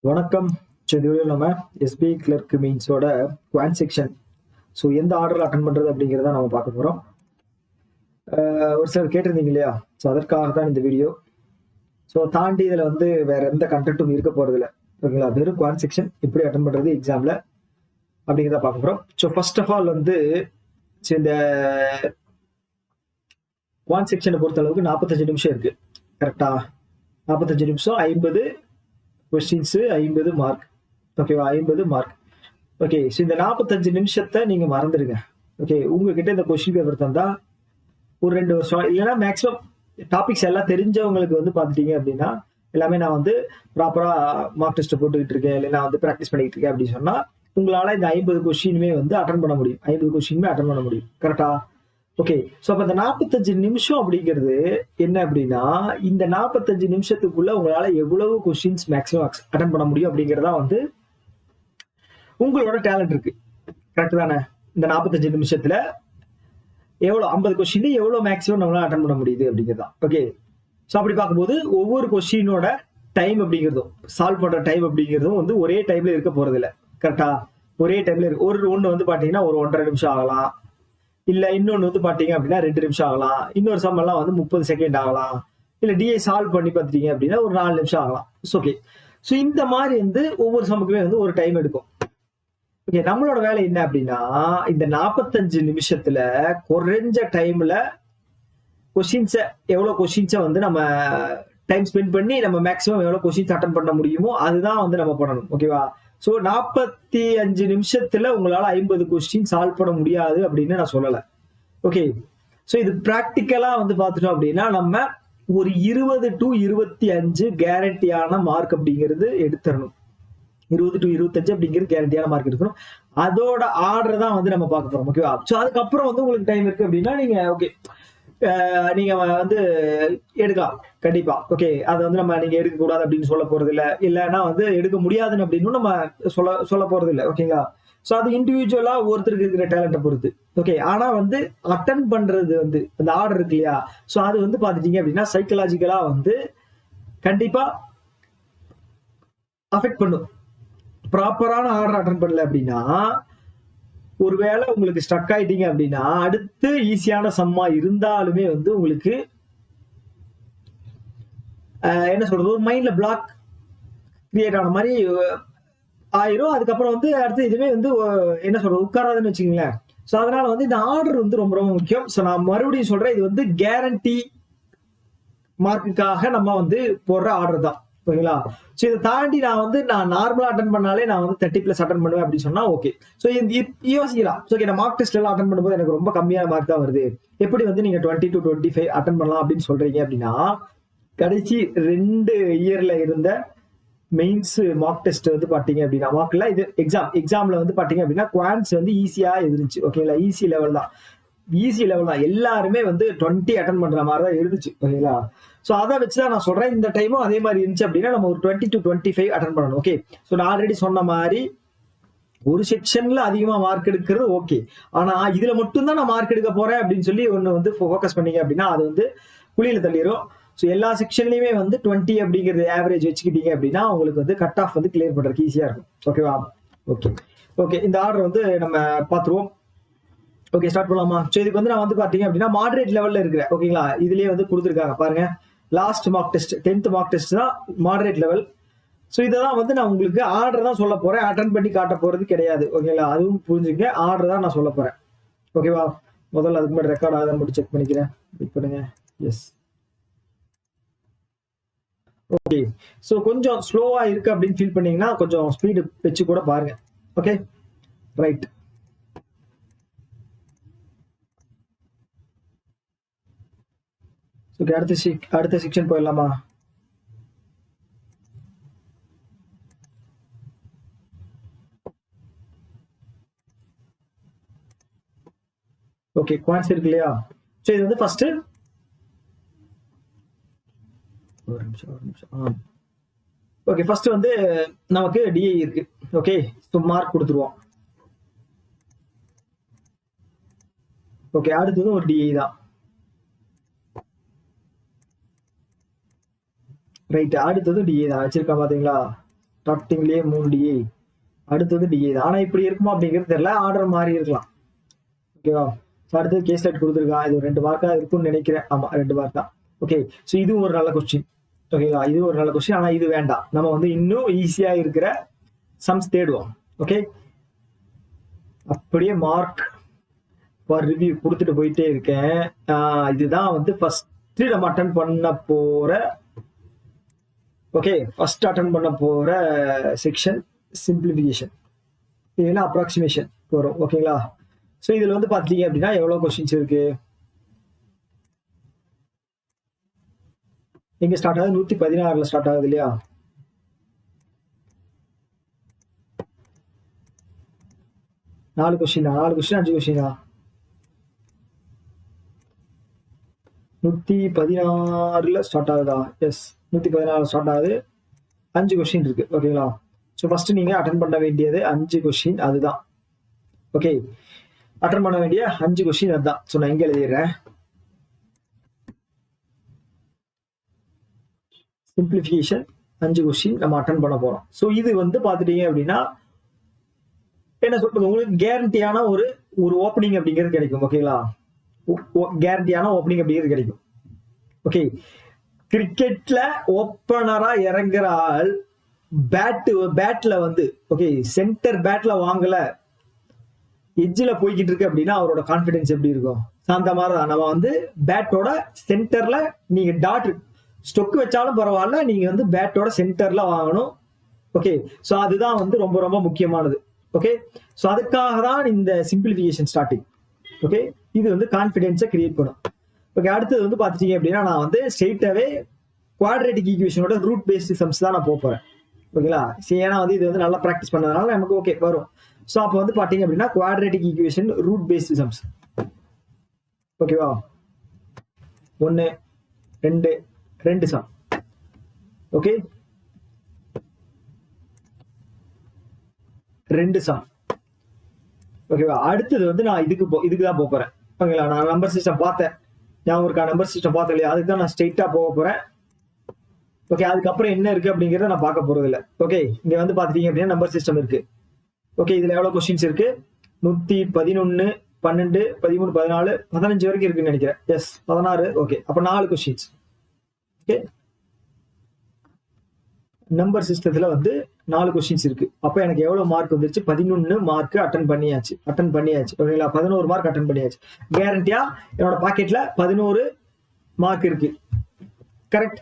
வணக்கம். இதுவரையும் நம்ம எஸ்பிஐ கிளர்க் மீன்ஸோட குவான் செக்ஷன் எந்த ஆர்டரில் அட்டன் பண்ணுறது அப்படிங்கிறத நம்ம பார்க்க போகிறோம். ஒரு சிலர் கேட்டிருந்தீங்க இல்லையா, அதற்காக தான் இந்த வீடியோ. தாண்டி இதில் வேற எந்த கண்டென்ட்டும் இருக்க போகிறதில்ல, ஓகேங்களா. வெறும் குவான் செக்ஷன் எப்படி அட்டன் பண்ணுறது எக்ஸாமில் அப்படிங்கிறத பார்க்க போகிறோம். ஃபர்ஸ்ட் ஆஃப் ஆல் இந்த குவான் செக்ஷனை பொறுத்த அளவுக்கு 45 நிமிஷம் இருக்குது, கரெக்டாக. 45 நிமிஷம், 50 கொஸ்டின்ஸு, 50 மார்க், ஓகேவா. 50 மார்க், ஓகே. இந்த 45 நிமிஷத்தை நீங்க மறந்துடுங்க, ஓகே. உங்ககிட்ட இந்த கொஸ்டின் பேப்பர் தந்தா ஒரு 2 வருஷம் இல்லைன்னா மேக்ஸிமம் டாபிக்ஸ் எல்லாம் தெரிஞ்சவங்களுக்கு பார்த்துட்டீங்க அப்படின்னா, எல்லாமே நான் ப்ராப்பரா மார்க் டெஸ்ட் போட்டுக்கிட்டு இருக்கேன், இல்லைன்னா ப்ராக்டிஸ் பண்ணிக்கிட்டு இருக்கேன் அப்படின்னு சொன்னா உங்களால இந்த 50 கொஸ்டினுமே அட்டன் பண்ண முடியும். 50 கொஸ்டினுமே அட்டன் பண்ண முடியும், கரெக்டா. ஓகே. அப்ப இந்த 45 நிமிஷம் அப்படிங்கிறது என்ன அப்படின்னா, இந்த 45 நிமிஷத்துக்குள்ள உங்களால எவ்வளவு கொஸ்டின்ஸ் மேக்ஸிமம் அட்டன் பண்ண முடியும் அப்படிங்கறதா உங்களோட டேலண்ட் இருக்கு, கரெக்ட் தானே. இந்த 45 நிமிஷத்துல எவ்வளவு 50 கொஸ்டின் எவ்வளவு மேக்ஸிமம் நம்மளால அட்டன் பண்ண முடியுது அப்படிங்கிறதா, ஓகே. அப்படி பார்க்கும்போது ஒவ்வொரு கொஸ்டினோட டைம் அப்படிங்கிறதும், சால்வ் பண்ற டைம் அப்படிங்கிறதும் ஒரே டைம்ல இருக்க போறது இல்லை, கரெக்டா. ஒரே டைம்ல இருக்கு. ஒண்ணு பாத்தீங்கன்னா ஒரு 1.5 நிமிஷம் ஆகலாம், இல்ல இன்னொன்னு பாத்தீங்க அப்படின்னா 2 நிமிஷம் ஆகலாம், இன்னொரு சம் எல்லாம் 30 செகண்ட் ஆகலாம், இல்ல டிஐ சால்வ் பண்ணி பாத்தீங்க அப்படின்னா ஒரு 4 நிமிஷம் ஆகலாம். ஓகே. இந்த மாதிரி ஒவ்வொரு சமுக்குமே ஒரு டைம் எடுக்கும். ஓகே. நம்மளோட வேலை என்ன அப்படின்னா, இந்த 45 நிமிஷத்துல குறைஞ்ச டைம்ல கொஸ்டின்ஸ எவ்வளவு கொஸ்டின்ஸை நம்ம டைம் ஸ்பெண்ட் பண்ணி நம்ம மேக்ஸிமம் எவ்வளவு கொஸ்டின்ஸ் அட்டன் பண்ண முடியுமோ அதுதான் நம்ம பண்ணணும், ஓகேவா. 45 நிமிஷத்துல உங்களால 50 கொஸ்டின் சால்வ் பண்ண முடியாது அப்படின்னு நான் சொல்லல, ஓகே. இது பிராக்டிக்கலா பார்த்துட்டோம் அப்படின்னா நம்ம ஒரு 20 to 25 கேரண்டியான மார்க் அப்படிங்கிறது எடுத்துடணும். 20 to 25 அப்படிங்கிறது கேரண்டியான மார்க் எடுக்கணும். அதோட ஆர்டர் தான் நம்ம பார்க்க போறோம், ஓகேவா. அதுக்கப்புறம் உங்களுக்கு டைம் இருக்கு அப்படின்னா நீங்க ஓகே, நீங்க எடுக்கலாம் கண்டிப்பா, ஓகே. அது நீங்க எடுக்க கூடாது அப்படின்னு சொல்ல போறது இல்ல, இல்லன்னா எடுக்க முடியாதுன்னு அப்படின்னு நம்ம சொல்ல போறது இல்ல, ஓகேங்களா. அது இண்டிவிஜுவலா ஒருத்தருக்கு இருக்கிற டேலண்ட பொறுத்து, ஓகே. ஆனா அட்டன் பண்றது அந்த ஆர்டர் இருக்கு இல்லையா, அது பாத்துட்டீங்க அப்படின்னா சைக்கலாஜிக்கலா கண்டிப்பா அஃபெக்ட் பண்ணும். ப்ராப்பரான ஆர்டர் அட்டன் பண்ணல அப்படின்னா, ஒருவேளை உங்களுக்கு ஸ்டக் ஆயிட்டீங்க அப்படின்னா அடுத்து ஈஸியான சம்மா இருந்தாலுமே உங்களுக்கு என்ன சொல்றது, ஒரு மைண்ட்ல பிளாக் கிரியேட் ஆன மாதிரி ஆயிரும். அதுக்கப்புறம் அடுத்து இதுவே என்ன சொல்றது, உட்காராதுன்னு வச்சுக்கீங்களேன். அதனால இந்த ஆர்டர் ரொம்ப ரொம்ப முக்கியம். நான் மறுபடியும் சொல்றேன், இது கேரண்டி மார்க்குக்காக நம்ம போடுற ஆர்டர் தான், ஓகேங்களா. இதை தாண்டி நான் நார்மலா அட்டன் பண்ணாலே நான் 30+ அட்டன் பண்ணுவேன் அப்படின்னு சொன்னா ஓகே. யோசிக்கலாம், ஓகே, நான் மார்க் டெஸ்ட் எல்லாம் அட்டன் பண்ணும்போது எனக்கு ரொம்ப கம்மியான மார்க் தான் வருது, எப்படி நீங்க 20 to 25 அட்டன் பண்ணலாம் அப்படின்னு சொல்றீங்க அப்படின்னா, கடைசி 2 இயர்ல இருந்த மெயின்ஸ் மார்க் டெஸ்ட் பாத்தீங்க அப்படின்னா, மார்க்ல இது எக்ஸாம்ல பாத்தீங்க அப்படின்னா குவான்ஸ் ஈஸியா இருந்துச்சு, ஓகேங்களா. ஈஸி லெவல் தான், எல்லாருமே 20 அட்டன் பண்ற மாதிரி தான் இருந்துச்சு, ஓகேங்களா. அதை வச்சுதான் நான் சொல்றேன், இந்த டைமும் அதே மாதிரி இருந்துச்சு அப்படின்னா நம்ம ஒரு 20 to 25 அட்டன் பண்ணணும், ஓகே. நான் ஆல்ரெடி சொன்ன மாதிரி ஒரு செக்ஷன்ல அதிகமா மார்க் எடுக்கிறது ஓகே, ஆனா இதுல மட்டும்தான் நான் மார்க் எடுக்க போறேன் அப்படின்னு சொல்லி ஒண்ணு ஃபோக்கஸ் பண்ணீங்க அப்படின்னா அது குழியில தள்ளிடும். எல்லா செக்ஷன்லயுமே 20 அப்படிங்கிறது ஆவரேஜ் வச்சுக்கிட்டீங்க அப்படின்னா உங்களுக்கு கட் ஆஃப் கிளியர் பண்றதுக்கு ஈஸியா இருக்கும், ஓகேவா. ஓகே. இந்த ஆர்டர் நம்ம பாத்துருவோம். ஓகே, ஸ்டார்ட் பண்ணலாமா. இதுக்கு நான் பாத்தீங்க அப்படின்னா மாடரேட் லெவல்ல இருக்கிறேன், ஓகேங்களா. இதுலயே கொடுத்துருக்காங்க பாருங்க, last mark test 10th mark test தான் மாடரேட் லெவல். இதான் நான் உங்களுக்கு ஆர்டர் தான் சொல்ல போறேன், அட்டன் பண்ணி காட்ட போறது கிடையாது, ஓகேங்களா. அதுவும் புரிஞ்சுங்க, ஆர்டர் தான் நான் சொல்ல போறேன், ஓகேவா. முதல்ல அதுக்கு முன்னாடி ரெக்கார்ட் ஆகுதுன்னு மட்டும் செக் பண்ணிக்கிறேன், வெயிட் பண்ணுங்க. Yes, okay. கொஞ்சம் ஸ்லோவா இருக்கு அப்படின்னு ஃபீல் பண்ணீங்கன்னா கொஞ்சம் ஸ்பீடு வச்சு கூட பாருங்க, ஓகே, ரைட். அடுத்த செக்ஷன் போயிடலாமா. ஓகே, குவான்ஸ் இருக்கு இல்லையா. இது ஃபர்ஸ்ட் ஒரு நிமிஷம். ஓகே, ஃபர்ஸ்ட் நமக்கு டிஐ இருக்கு, ஓகே. மார்க் கொடுத்துருவோம், ஓகே. அடுத்தது ஒரு டிஐ தான், ரைட். அடுத்தது டிஏ தான் வச்சிருக்கா பாத்தீங்களா. ஸ்டார்டிங்லயே 3 டிஏ, அடுத்தது டிஏ தான். ஆனா இப்படி இருக்குமா அப்படிங்கிறது தெரியல, ஆர்டர் மாறி இருக்கலாம். ஓகேவா? அடுத்தது கேஸ் லைட் கொடுத்துருக்கான். இது 2 மார்க்கா இருக்கும்னு நினைக்கிறேன். ஆமா 2 மார்க் தான். ஓகே, ஸோ இதுவும் ஒரு நல்ல கொஸ்டின். ஓகேங்களா? இது ஒரு நல்ல கொஸ்டின். ஆனா இது வேண்டாம், நம்ம வந்து இன்னும் ஈஸியா இருக்கிற சம்ஸ் தேடுவோம். ஓகே, அப்படியே மார்க் ஃபார் ரிவ்யூ கொடுத்துட்டு போயிட்டே இருக்கேன். இதுதான் வந்து ஃபர்ஸ்ட் நம்ம அட்டன் பண்ண போற, ஓகே, ஃபர்ஸ்ட் அட்டன் பண்ண போற செக்ஷன் சிம்பிளிஃபிகேஷன், இல்லைன்னா அப்ராக்சிமேஷன் வரும். ஓகேங்களா? ஸோ இதுல வந்து பாத்தீங்க அப்படின்னா எவ்வளவு கொஸ்டின்ஸ் இருக்கு. எங்க ஸ்டார்ட் ஆகுது? 116ல ஸ்டார்ட் ஆகுது இல்லையா? நாலு கொஸ்டின் 5 கொஸ்டினா? 116ல ஸ்டார்ட் ஆகுதா? எஸ், 116 ஸ்டார்ட் ஆகுது. 5 கொஸ்டின் இருக்கு. ஓகேங்களா? ஸோ ஃபர்ஸ்ட் நீங்க அட்டன் பண்ண வேண்டியது 5 கொஸ்டின், அதுதான். ஓகே, அட்டன் பண்ண வேண்டிய 5 கொஸ்டின் அதுதான். ஸோ நான் இங்க எழுதிடுறேன். சிம்பிளிஃபிகேஷன் 5 கொஸ்டின் நம்ம அட்டன் பண்ண போறோம். ஸோ இது வந்து பாத்துட்டீங்க அப்படின்னா என்ன சொல்றது, உங்களுக்கு கேரண்டியான ஒரு ஓப்பனிங் அப்படிங்கிறது கிடைக்கும். ஓகேங்களா? கேரண்டியான ஓப்பனிங் அப்படிங்கிறது கிடைக்கும். ஓகே, கிரிக்கெட்ல ஓப்பனரா இறங்குற ஆள் பேட்ல வந்து, ஓகே, சென்டர் பேட்ல வாங்கல, எட்ஜில் போய்கிட்டு இருக்கு அப்படின்னா அவரோட கான்பிடன்ஸ் எப்படி இருக்கும்? அந்த மாதிரி தான் நம்ம வந்து பேட்டோட சென்டர்ல, நீங்க டாட் ஸ்டொக் வச்சாலும் பரவாயில்ல, நீங்க வந்து பேட்டோட சென்டர்ல வாங்கணும். ஓகே, ஸோ அதுதான் வந்து ரொம்ப ரொம்ப முக்கியமானது. ஓகே, ஸோ அதுக்காக தான் இந்த சிம்பிளிஃபிகேஷன் ஸ்டார்டிங். ஓகே, இது வந்து கான்பிடன்ஸை கிரியேட் பண்ணும். ஓகே, அடுத்தது வந்து பாத்துட்டீங்க அப்படின்னா நான் வந்து ஸ்ட்ரெயிட்டாவே குவாட்ரேட்டிக் ஈக்குவேஷனோட ரூட் பேஸ்ட் சம்ஸ் தான் நான் போறேன். ஓகேங்களா? ஏன்னா வந்து இது வந்து நல்லா ப்ராக்டிஸ் பண்ணதுனால நமக்கு ஓகே வரும். ஸோ அப்போ வந்து பாத்தீங்க அப்படின்னா quadratic equation root based sums. ஓகேவா? 1 2 சம். Okay, 2 some. ஓகேவா? அடுத்தது வந்து நான் இதுக்கு தான் போறேன். ஓகேங்களா? நான் நம்பர் சிஸ்டம் பார்த்தேன், ஞாபகம் இருக்கா? நம்பர் சிஸ்டம் பார்த்தேன் இல்லையா? அதுக்கு தான் நான் ஸ்ட்ரெயிட்டா போறேன். ஓகே, அதுக்கப்புறம் என்ன இருக்கு அப்படிங்கறத நான் பார்க்க போறது இல்லை. ஓகே, இங்க வந்து பாத்துட்டீங்க அப்படின்னா நம்பர் சிஸ்டம் இருக்கு. ஓகே, இதுல எவ்வளவு கொஸ்டின்ஸ் இருக்கு? 111, 12, 13, 14, 15 வரைக்கும் இருக்குன்னு நினைக்கிறேன். எஸ், 16. ஓகே, அப்ப 4 கொஸ்டின்ஸ். ஓகே, நம்பர் சிஸ்டத்துல வந்து 4 கொஸ்டின்ஸ் இருக்கு. அப்ப எனக்கு எவ்வளவு மார்க் வந்துருச்சு? 11 மார்க் அட்டன் பண்ணியாச்சு. ஓகேங்களா? 11 மார்க் அட்டன் பண்ணியாச்சு. கேரண்டியா என்னோட பாக்கெட்ல 11 மார்க் இருக்கு. கரெக்ட்?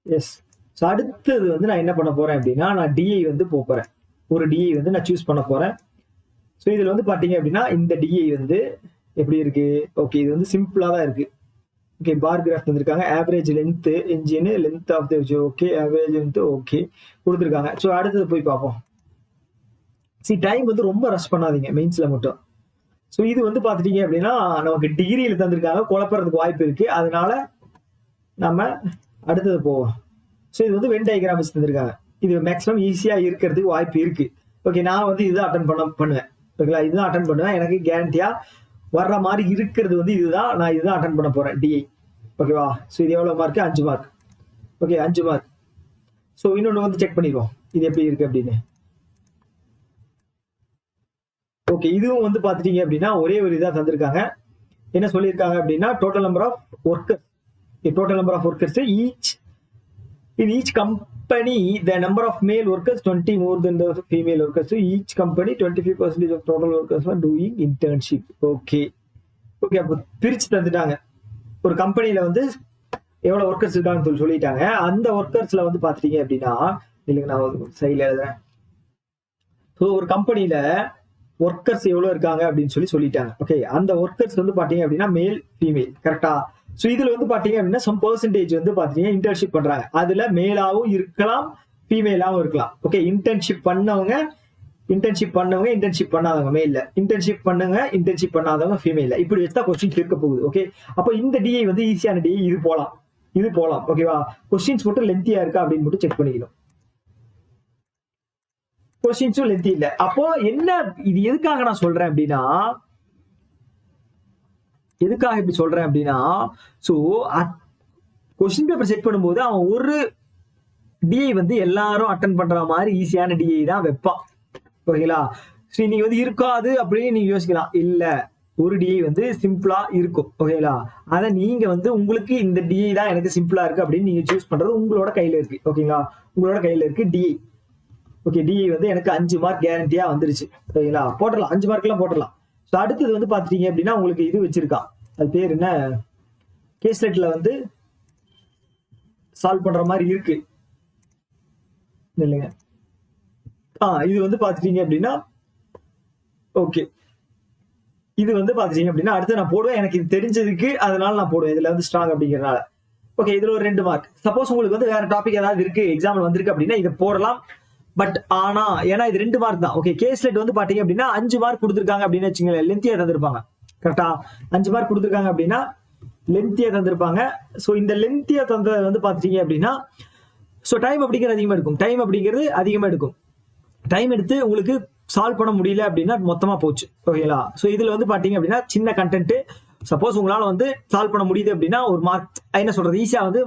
எஸ். ஸோ அடுத்தது வந்து நான் என்ன பண்ண போறேன் அப்படின்னா, நான் டிஐ வந்து போறேன். ஒரு டிஐ வந்து நான் சூஸ் பண்ண போறேன். ஸோ இதுல வந்து பாத்தீங்க அப்படின்னா இந்த டிஐ வந்து எப்படி இருக்கு? ஓகே, இது வந்து சிம்பிளா தான் இருக்கு. ஓகே, பார் கிராஃப் தந்திருக்காங்க. Average length engine, length of the, okay, average length okay கொடுத்துருக்காங்க. ஸோ அடுத்தது போய் பார்ப்போம். டைம் வந்து ரொம்ப ரஷ் பண்ணாதீங்க மெயின்ஸ்ல மட்டும். ஸோ இது வந்து பாத்துட்டீங்க அப்படின்னா நமக்கு டிகிரியில தந்திருக்காங்க, குழப்பறதுக்கு வாய்ப்பு இருக்கு. அதனால நம்ம அடுத்தது போவோம். ஸோ இது வந்து வென் டயக்ராம்ஸ் தந்திருக்காங்க. இது மேக்ஸிமம் ஈஸியா இருக்கிறதுக்கு வாய்ப்பு இருக்கு. ஓகே, நான் வந்து இதுதான் அட்டன் பண்ணுவேன். ஓகேங்களா? இதுதான் அட்டன் பண்ணுவேன். எனக்கு கேரண்டியா வர்ற மாதிரி இருக்கிறது வந்து இதுதான். நான் இதுதான் அட்டன் பண்ண போறேன், டிஐ. ஓகேவா? ஸோ இது எவ்வளவு mark? 5 mark. Okay, 5 mark. So இன்னொன்று வந்து செக் பண்ணிடுவோம் இது எப்படி இருக்கு அப்படின்னு. ஓகே, இதுவும் வந்து பாத்துட்டீங்க அப்படின்னா ஒரே ஒரு இதா தந்திருக்காங்க. என்ன சொல்லியிருக்காங்க அப்படின்னா total number of workers in each company the number of male workers 20 more than the female workers. So each company 25% of total workers are doing internship. Okay, அப்போ பிரிச்சு தந்துட்டாங்க. ஒரு கம்பெனில வந்து எவ்வளவு ஒர்க்கர்ஸ் இருக்காங்கன்னு சொல்லிட்டாங்க. அந்த ஒர்க்கர்ஸ்ல வந்து பாத்துட்டீங்க அப்படின்னா, இல்லைங்க நான் சைட்ல எழுதுறேன். ஸோ ஒரு கம்பெனில ஒர்க்கர்ஸ் எவ்வளவு இருக்காங்க அப்படின்னு சொல்லிட்டாங்க. ஓகே, அந்த ஒர்க்கர்ஸ் வந்து பாத்தீங்க அப்படின்னா மேல் ஃபீமேல். கரெக்டா? ஸோ இதுல வந்து பாத்தீங்க அப்படின்னா சம் பெர்சன்டேஜ் வந்து பாத்தீங்கன்னா இன்டர்ன்ஷிப் பண்றாங்க. அதுல மேலாவும் இருக்கலாம், ஃபீமேலாவும் இருக்கலாம். ஓகே, இன்டர்ன்ஷிப் பண்ணவங்க, இன்டர்ன்ஷிப் பண்ணாதவங்க மேல்ல, இன்டர்ன்ஷிப் பண்ணாதவங்க ஃபீமேல்ல. இப்படி வச்சா கொஸ்டின்ஸ் இருக்க போகுது. ஓகே, அப்போ இந்த டிஐ வந்து ஈஸியான டிஐ. இது போலாம். ஓகேவா? கொஸ்டின்ஸ் மட்டும் லென்த்தியா இருக்கா அப்படின்னு மட்டும் செக் பண்ணிக்கணும். கொஸ்டின்ஸும் லென்த்தி இல்ல. அப்போ என்ன, இது எதுக்காக நான் சொல்றேன் அப்படின்னா, சோ கொஸ்டின் பேப்பர் செட் பண்ணும்போது அவன் டிஐ வந்து எல்லாரும் அட்டன் பண்ற மாதிரி ஈஸியான டிஐ தான் வைப்பான். ஓகேங்களா? சரி, நீங்க வந்து இருக்காது அப்படின்னு நீங்க யோசிக்கலாம். இல்ல, ஒரு டிஐ வந்து சிம்பிளா இருக்கும். ஓகேங்களா? அத நீங்க வந்து உங்களுக்கு இந்த டிஐ தான் எனக்கு சிம்பிளா இருக்கு அப்படின்னு நீங்க சூஸ் பண்றது உங்களோட கையில இருக்கு. ஓகேங்களா? உங்களோட கையில இருக்கு டிஐ. ஓகே, டிஐ வந்து எனக்கு 5 மார்க் கேரண்டியா வந்துருச்சு. ஓகேங்களா? போட்டுடலாம், 5 மார்க் எல்லாம் போட்டுடலாம். ஸோ அடுத்தது வந்து பாத்துட்டீங்க அப்படின்னா உங்களுக்கு இது வச்சிருக்கான். அது பேர் என்ன, கேஸ்லெட்ல வந்து சால்வ் பண்ற மாதிரி இருக்கு இல்லைங்க. இது வந்து பாத்துட்டீங்க அப்படின்னா ஓகே, இது வந்து பாத்துட்டீங்க அப்படின்னா அடுத்து நான் போடுவேன். எனக்கு இது தெரிஞ்சதுக்கு அதனால நான் போடுவேன். இதுல வந்து ஸ்ட்ராங் அப்படிங்கறனால. ஓகே, இதுல ஒரு 2 மார்க். சப்போஸ் உங்களுக்கு வந்து வேற டாபிக் ஏதாவது இருக்கு, எக்ஸாம்பிள் வந்திருக்கு அப்படின்னா இதை போடலாம். பட் ஆனா ஏன்னா இது 2 மார்க் தான். ஓகே, கேஸ்லெட் வந்து பாத்தீங்க அப்படின்னா 5 மார்க் கொடுத்துருக்காங்க அப்படின்னு வச்சுங்களேன், லென்த்தியா தந்திருப்பாங்க. கரெக்டா? 5 மார்க் கொடுத்துருக்காங்க அப்படின்னா லென்த்தியா தந்திருப்பாங்க. ஸோ இந்த லென்த்தியா தந்தது வந்து பாத்துட்டீங்க அப்படின்னா ஸோ டைம் அப்படிங்கிறது அதிகமா எடுக்கும். டைம் அப்படிங்கிறது அதிகமா எடுக்கும். டைம் எடுத்து உங்களுக்கு சால்வ் பண்ண முடியல அப்படின்னா மொத்தமா போச்சு. ஓகேங்களா? ஸோ இதுல வந்து பாத்தீங்க அப்படின்னா சின்ன கண்டென்ட். சப்போஸ் உங்களால வந்து சால்வ் பண்ண முடியுது அப்படின்னா ஒரு மார்க் என்ன சொல்றது, ஈஸியா வந்து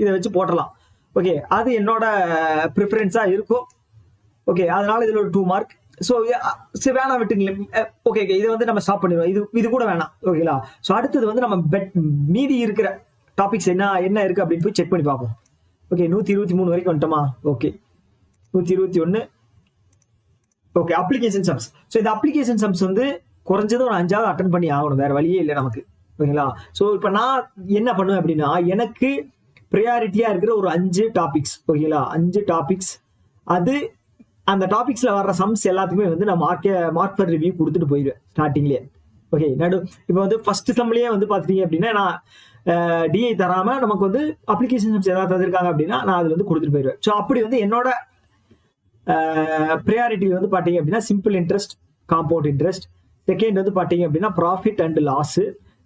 இதை வச்சு போட்டலாம். ஓகே, அது என்னோட ப்ரிஃபரன்ஸா இருக்கும். ஓகே, அதனால இதுல ஒரு 2 மார்க். ஸோ வேணாம் விட்டுங்களேன். ஓகே, இதை வந்து நம்ம ஸ்டாப் பண்ணிடுவோம். இது கூட வேணாம். ஓகேங்களா? ஸோ அடுத்தது வந்து நம்ம மீதி இருக்கிற டாபிக்ஸ் என்ன இருக்கு அப்படின்னு போய் செக் பண்ணி பார்ப்போம். ஓகே, 123 வரைக்கும் வந்துட்டோமா? Okay, 121. Okay, application sums. So இந்த அப்ளிகேஷன் சம்ஸ் வந்து குறைஞ்சது ஒரு 5ஆவது அட்டன் பண்ணி ஆகணும், வேற வழியே இல்லை நமக்கு. ஓகேங்களா? ஸோ இப்போ நான் என்ன பண்ணுவேன் அப்படின்னா எனக்கு ப்ரையாரிட்டியா இருக்கிற ஒரு 5 டாபிக்ஸ். ஓகேங்களா? 5 டாபிக்ஸ். அது அந்த டாபிக்ஸ்ல வர்ற சம்ஸ் எல்லாத்துக்குமே வந்து நான் மார்க் ஃபார் ரிவ்யூ கொடுத்துட்டு போயிடுவேன் ஸ்டார்டிங்லேயே. ஓகே, இப்போ வந்து ஃபர்ஸ்ட் சம்லயே வந்து பாத்தீங்க அப்படின்னா நான் டிஐ தராம நமக்கு வந்து அப்ளிகேஷன் சம்ஸ் ஏதாவது தந்திருக்காங்க அப்படின்னா நான் அதுல வந்து கொடுத்துட்டு போயிடுவேன். ஸோ அப்படி வந்து என்னோட ப்ரையாரிட்டி வந்து பாத்தீங்க அப்படின்னா simple interest, compound interest. Second வந்து பாத்தீங்க அப்படின்னா ப்ராஃபிட் அண்ட் லாஸ்.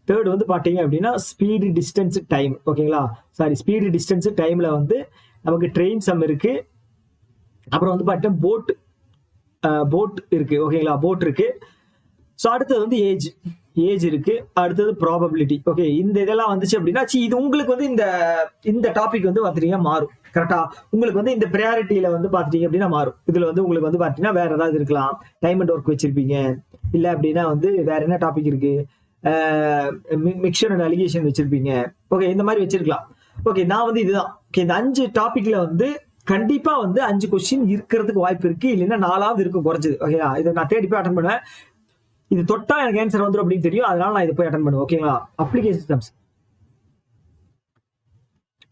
தேர்ட் வந்து பாத்தீங்க அப்படின்னா ஸ்பீடு, டிஸ்டன்ஸ், டைம். ஓகேங்களா? சாரி, ஸ்பீடு, டிஸ்டன்ஸ், டைம்ல வந்து நமக்கு ட்ரெயின் சம் இருக்கு. அப்புறம் வந்து பாத்தீங்கன்னா போட் இருக்கு. ஓகேங்களா? போட் இருக்கு. ஸோ அடுத்தது வந்து ஏஜ் இருக்கு. அடுத்தது ப்ராபபிலிட்டி. ஓகே, இந்த இதெல்லாம் வந்துச்சு அப்படின்னா இது உங்களுக்கு வந்து இந்த டாபிக் வந்து பாத்தீங்கன்னா மாறும். கரெக்டா? உங்களுக்கு வந்து இந்த ப்ரையாரிட்டியில வந்து பாத்தீங்க அப்படின்னா மாறும். இதுல வந்து உங்களுக்கு வந்து பாத்தீங்கன்னா வேற ஏதாவது இருக்கலாம். டைம் அண்ட் ஒர்க் வச்சிருப்பீங்க. இல்ல அப்படின்னா வந்து வேற என்ன டாபிக் இருக்கு, மிக்சர் அண்ட் அலிகேஷன் வச்சிருப்பீங்க. ஓகே, இந்த மாதிரி வச்சிருக்கலாம். ஓகே, நான் வந்து இதுதான். ஓகே, இந்த 5 டாபிக்ல வந்து கண்டிப்பா வந்து 5 கொஸ்டின் இருக்கிறதுக்கு வாய்ப்பு இருக்கு. இல்லைன்னா 4ஆவது இருக்கும் குறைஞ்சது. ஓகேயா? இதை நான் தேடி போய் அட்டன் பண்ணுவேன். இது தொட்டா எனக்கு ஆன்சர் வந்துடும் அப்படின்னு தெரியும். அதனால நான் இதை போய் அட்டன் பண்ணுவேன். ஓகேங்களா? Application sums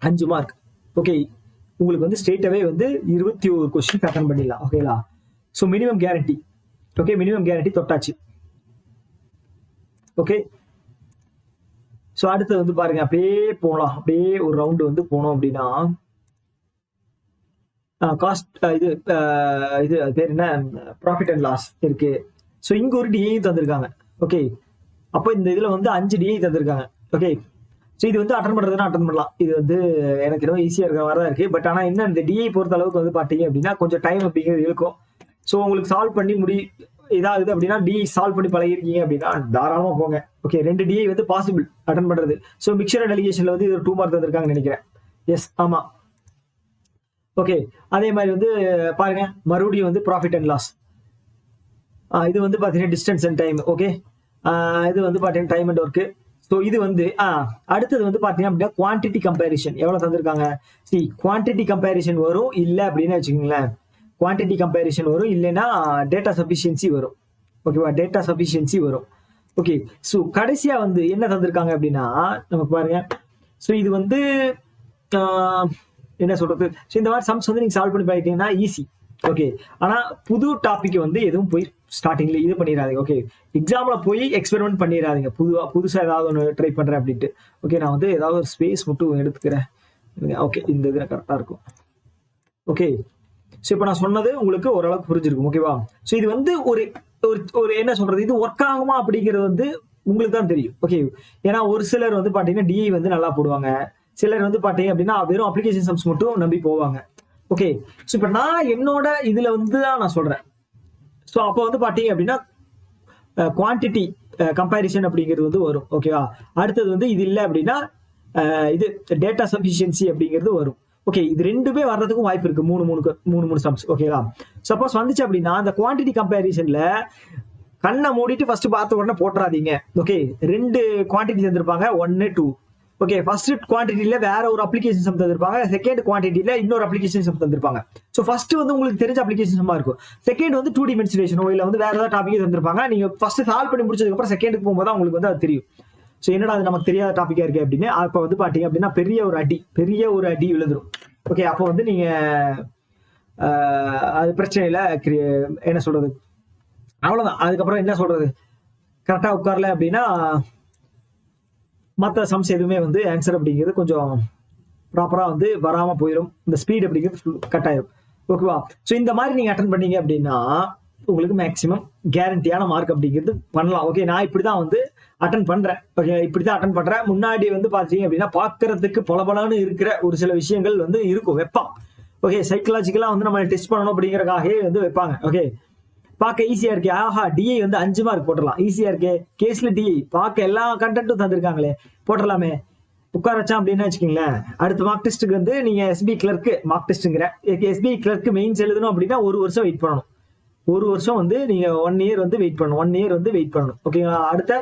5 mark. ஓகே, உங்களுக்கு வந்து ஸ்ட்ரெயிட்டாவே வந்து 21 கொஸ்டின் அட்டன் பண்ணிடலாம். ஓகேங்களா? So minimum guarantee. Okay, minimum guarantee தொட்டாச்சு. ஓகே, ஸோ அடுத்து வந்து பாருங்க, அப்படியே போகலாம். அப்படியே ஒரு ரவுண்டு வந்து போனோம் அப்படின்னா காஸ்ட் இது பேர் என்ன, ப்ராஃபிட் அண்ட் லாஸ் இருக்கு. ஸோ இங்க ஒரு டிஐ தந்திருக்காங்க. ஓகே, அப்போ இந்த இதுல வந்து 5 டிஐ தந்திருக்காங்க. ஓகே, ஸோ இது வந்து அட்டன் பண்றதுன்னா அட்டன் பண்ணலாம். இது வந்து எனக்கு ரொம்ப ஈஸியா இருக்கிற மாதிரி தான் இருக்கு. பட் ஆனா என்ன, இந்த டிஐ பொறுத்த அளவுக்கு வந்து பாத்தீங்க அப்படின்னா கொஞ்சம் டைம் அப்படிங்கிறது இருக்கும். ஸோ உங்களுக்கு சால்வ் பண்ணி இதாகுது அப்படின்னா டிஐ சால்வ் பண்ணி பழகிருக்கீங்க அப்படின்னா தாராளமா போங்க. ஓகே, 2 டிஐ வந்து பாசிபிள் அட்டன் பண்றது. ஸோ மிக்சர் அண்ட் அலிகேஷன்ல வந்து இது 2 மார்க் தந்திருக்காங்கன்னு நினைக்கிறேன். எஸ், ஆமா. ஓகே, அதே மாதிரி வந்து பாருங்க, மறுபடியும் வந்து ப்ராஃபிட் அண்ட் லாஸ். இது வந்து பாத்தீங்கன்னா டிஸ்டன்ஸ் அண்ட் டைம். ஓகே, இது வந்து பாத்தீங்கன்னா டைம் அண்ட் ஒர்க். ஸோ இது வந்து அடுத்தது வந்து பாத்தீங்கன்னா அப்படின்னா குவான்டிட்டி கம்பேரிஷன் எவ்வளவு தந்திருக்காங்க. குவான்டிட்டி கம்பேரிஷன் வரும், இல்ல அப்படின்னு வச்சுக்கோங்களேன். குவான்டிட்டி கம்பேரிஷன் வரும், இல்லைன்னா டேட்டா சஃபிஷியன்சி வரும். ஓகேவா? டேட்டா சஃபிஷியன்சி வரும். ஓகே, ஸோ கடைசியா வந்து என்ன தந்திருக்காங்க அப்படின்னா நமக்கு பாருங்க. ஸோ இது வந்து என்ன சொல்றது, ஸோ இந்த மாதிரி சம்ஸ் வந்து நீங்க சால்வ் பண்ணி பாத்தீங்கன்னா ஈஸி. ஓகே, ஆனா புது டாபிக் வந்து எதுவும் போய் ஸ்டார்டிங்ல இது பண்ணிடாதீங்க. ஓகே, எக்ஸாம்ல போய் எக்ஸ்பெரிமெண்ட் பண்ணிடாதீங்க. புதுசா ஏதாவது ஒன்று ட்ரை பண்றேன் அப்படின்ட்டு. ஓகே, நான் வந்து ஏதாவது ஒரு ஸ்பேஸ் மட்டும் எடுத்துக்கிறேன். ஓகே, இந்த இது கரெக்டா இருக்கும். ஓகே, ஸோ இப்போ நான் சொன்னது உங்களுக்கு ஓரளவுக்கு புரிஞ்சிருக்கும். ஓகேவா? ஸோ இது வந்து ஒரு என்ன சொல்றது, இது ஒர்க் ஆகுமா அப்படிங்கிறது வந்து உங்களுக்கு தான் தெரியும். ஓகே, ஏன்னா ஒரு சிலர் வந்து பாத்தீங்கன்னா டிஐ வந்து நல்லா போடுவாங்க. சிலர் வந்து பாத்தீங்க அப்படின்னா வெறும் அப்ளிகேஷன் சம்ஸ் மட்டும் நம்பி போவாங்க. ஓகே, ஸோ இப்போ நான் என்னோட இதுல வந்து தான் நான் சொல்றேன். ஸோ அப்போ வந்து பாத்தீங்க அப்படின்னா குவான்டிட்டி கம்பேரிசன் அப்படிங்கிறது வந்து வரும். ஓகேவா? அடுத்தது வந்து இது இல்லை அப்படின்னா இது டேட்டா சஃபிஷியன்சி அப்படிங்கிறது வரும். ஓகே, இது ரெண்டுமே வர்றதுக்கும் வாய்ப்பு இருக்கு. மூணு சம்ஸ். ஓகேங்களா? சப்போஸ் வந்துச்சு அப்படின்னா அந்த குவான்டிட்டி கம்பேரிசன்ல கண்ணை மூடிட்டு ஃபர்ஸ்ட் பார்த்த உடனே போட்டுறாதீங்க. ஓகே, 2 குவான்டிட்டி தந்திருப்பாங்க, 1, 2. ஓகே, ஃபர்ஸ்ட் குவான்டிட்டியில வேற ஒரு அப்ளிகேஷன் சம் தந்திருப்பாங்க, செகண்ட் குவான்டிட்டியில இன்னொரு அப்ளிகேஷன் சம் தந்திருப்பாங்க. ஸோ ஃபர்ஸ்ட் வந்து உங்களுக்கு தெரிஞ்ச அப்ளிகேஷன் சம்மா இருக்கும். செகண்ட் வந்து 2D மென்சுரேஷனோ இல்ல வந்து வேற ஏதாவது டாபிக் தந்திருப்பாங்க. நீங்க ஃபர்ஸ்ட் சால்வ் பண்ணி முடிச்சதுக்கு அப்புறம் செகண்டுக்கு போகும்போது உங்களுக்கு வந்து அது தெரியும். ஸோ என்னடா அது நமக்கு தெரியாத டாபிக்கா இருக்கு அப்படின்னு. அப்ப வந்து பாத்தீங்க அப்படின்னா பெரிய ஒரு அடி விழுந்துரும். ஓகே, அப்போ வந்து நீங்க அது பிரச்சனை இல்லை. என்ன சொல்றது, அவ்வளவுதான். அதுக்கப்புறம் என்ன சொல்றது, கரெக்டா உட்காரல அப்படின்னா மற்ற சம்ஸ் எதுவுமே வந்து ஆன்சர் அப்படிங்கிறது கொஞ்சம் ப்ராப்பரா வந்து வராம போயிடும். இந்த ஸ்பீட் அப்படிங்கிறது கட் ஆயிரும். ஓகேவா? ஸோ இந்த மாதிரி நீங்க அட்டன் பண்ணீங்க அப்படின்னா உங்களுக்கு மேக்சிமம் கேரண்டியான மார்க் அப்படிங்கிறது பண்ணலாம். ஓகே, நான் இப்படிதான் வந்து அட்டன் பண்றேன். ஓகே, இப்படிதான் அட்டன் பண்றேன். முன்னாடி வந்து பாத்தீங்க அப்படின்னா பாக்குறதுக்கு பலபலன்னு இருக்கிற ஒரு சில விஷயங்கள் வந்து இருக்கும், வைப்பான். ஓகே, சைக்கலாஜிக்கலா வந்து நம்ம டெஸ்ட் பண்ணணும் அப்படிங்கறக்காகவே வந்து வைப்பாங்க. ஓகே, பார்க்க ஈஸியா இருக்கே, ஆஹா டிஐ வந்து 5 மார்க் போட்டலாம், ஈஸியா இருக்கே, கேஸ்ல டிஐ பார்க்க எல்லா கண்டென்ட்டும் தந்திருக்காங்களே போட்டலாமே, உட்கார வச்சான் அப்படின்னு வச்சுக்கீங்களேன். அடுத்த மார்க் டெஸ்ட்டுக்கு வந்து நீங்க எஸ்பி கிளர்க்கு மார்க் டெஸ்ட்டுங்கிற எஸ்பி கிளர்க்கு மெயின்ஸ் எழுதணும் அப்படின்னா 1 வருஷம் வெயிட் பண்ணணும். 1 வருஷம் வந்து நீங்க 1 இயர் வந்து வெயிட் பண்ணணும். 1 இயர் வந்து வெயிட் பண்ணணும். ஓகேங்களா? அடுத்த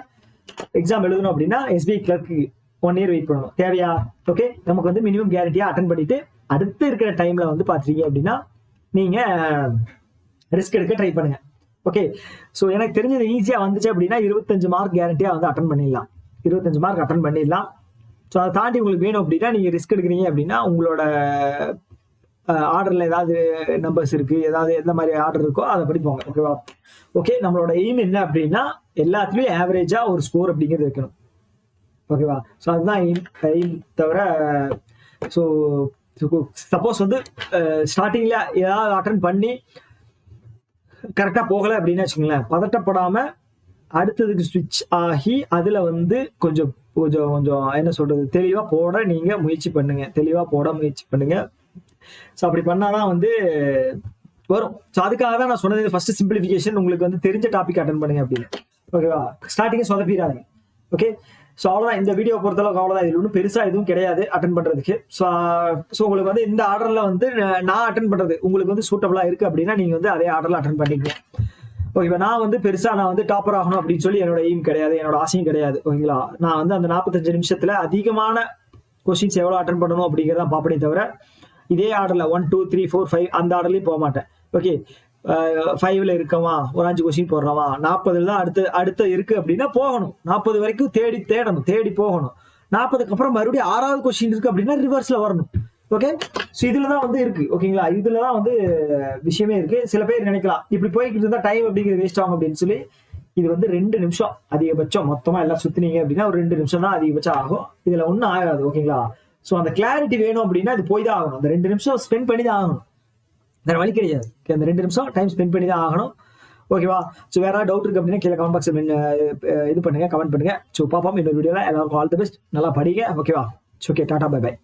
எக்ஸாம் எழுதணும் அப்படின்னா எஸ்பி கிளர்க்கு 1 இயர் வெயிட் பண்ணணும். தேவையா? ஓகே, நமக்கு வந்து மினிமம் கேரண்டியா அட்டன் பண்ணிட்டு அடுத்து இருக்கிற டைம்ல வந்து பாத்தீங்க அப்படின்னா நீங்க ரிஸ்க் எடுக்க ட்ரை பண்ணுங்க. ஓகே, ஸோ எனக்கு தெரிஞ்சது ஈஸியா வந்துச்சு அப்படின்னா 25 மார்க் கேரண்டியா வந்து அட்டன் பண்ணிடலாம். 25 மார்க் அட்டன் பண்ணிடலாம். ஸோ அதை தாண்டி உங்களுக்கு வேணும் அப்படின்னா நீங்க ரிஸ்க் எடுக்கிறீங்க அப்படின்னா உங்களோட ஆர்டர்ல ஏதாவது நம்பர்ஸ் இருக்கு, ஏதாவது எந்த மாதிரி ஆர்டர் இருக்கோ அதை படி போங்க. ஓகேவா? ஓகே, நம்மளோட எய்ம் என்ன அப்படின்னா எல்லாத்துலயும் ஆவரேஜா ஒரு ஸ்கோர் அப்படிங்கிறது வைக்கணும். ஓகேவா? ஸோ அதுதான் எய்ம் தவிர. ஸோ சப்போஸ் வந்து ஸ்டார்டிங்ல ஏதாவது அட்டன் பண்ணி கரெக்டா போகல அப்படின்னு வச்சுக்கோங்களேன், பதட்டப்படாம அடுத்ததுக்கு ஸ்விட்ச் ஆகி அதுல வந்து கொஞ்சம் கொஞ்சம் கொஞ்சம் என்ன சொல்றது தெளிவா போட நீங்க முயற்சி பண்ணுங்க. ஸோ அப்படி பண்ணாதான் வந்து வரும். ஸோ அதுக்காக தான் நான் சொன்னது ஃபர்ஸ்ட் சிம்பிளிஃபிகேஷன். உங்களுக்கு வந்து தெரிஞ்ச டாபிக் அட்டன் பண்ணுங்க அப்படின்னு. ஓகேவா? ஸ்டார்டிங்கே சொதப்பிடாதீங்க. ஓகே, ஸோ அவ்வளோதான். இந்த வீடியோ பொறுத்தளவுக்கு அவ்வளோதான். இதில் ஒன்றும் பெருசாக எதுவும் கிடையாது அட்டன் பண்ணுறதுக்கு. ஸோ உங்களுக்கு வந்து இந்த ஆர்டரில் வந்து நான் அட்டன் பண்ணுறது உங்களுக்கு வந்து சூட்டபிளாக இருக்குது அப்படின்னா நீங்கள் வந்து அதே ஆர்டரில் அட்டன் பண்ணிக்கலாம். ஓகேவா? நான் வந்து பெருசாக நான் வந்து டாப்பர் ஆகணும் அப்படின்னு சொல்லி என்னோட எய்ம் கிடையாது, என்னோட ஆசையும் கிடையாது. ஓகேங்களா? நான் வந்து அந்த 45 நிமிஷத்தில் அதிகமான கொஸ்டின்ஸ் எவ்வளோ அட்டன் பண்ணணும் அப்படிங்கிறத பார்ப்பனே தவிர இதே ஆர்டரில் 1, 2, 3, 4, 5 அந்த ஆர்டர்லையும் போக மாட்டேன். ஓகே, 5ல இருக்கவா ஒரு 5 கொஸ்டின் போடுறவா 40 தான் அடுத்த இருக்கு அப்படின்னா போகணும். 40 வரைக்கும் தேடி போகணும். 40க்கு அப்புறம் மறுபடியும் 6வது கொஸ்டின் இருக்கு அப்படின்னா ரிவர்ஸ்ல வரணும். ஓகே, ஸோ இதுலதான் வந்து இருக்கு. ஓகேங்களா? இதுலதான் வந்து விஷயமே இருக்கு. சில பேர் நினைக்கலாம் இப்படி போய்கிட்டு இருந்தா டைம் அப்படிங்கிறது வேஸ்ட் ஆகும் அப்படின்னு சொல்லி. இது வந்து 2 நிமிஷம் அதிகபட்சம். மொத்தமா எல்லாம் சுத்தினீங்க அப்படின்னா ஒரு 2 நிமிஷம் தான் அதிகபட்சம் ஆகும். இதுல ஒன்றும் ஆகாது. ஓகேங்களா? ஸோ அந்த கிளாரிட்டி வேணும் அப்படின்னா இது போய் தான் ஆகணும். அந்த 2 நிமிஷம் ஸ்பெண்ட் பண்ணி தான் ஆகணும். வேற வழி கிடையாது. அந்த 2 நிமிஷம் டைம் ஸ்பெண்ட் பண்ணி தான் ஆகணும். ஓகேவா? ஸோ வேற டவுட் இருக்கு அப்படின்னா கீழே கமெண்ட் பாக்ஸ் இது பண்ணுங்க, கமெண்ட் பண்ணுங்க. ஸோ பாப்போம் இன்னொரு வீடியோல. எல்லாருக்கும் ஆல் தி பெஸ்ட். நல்லா படிங்க. ஓகேவா? Okay, tata, bye by.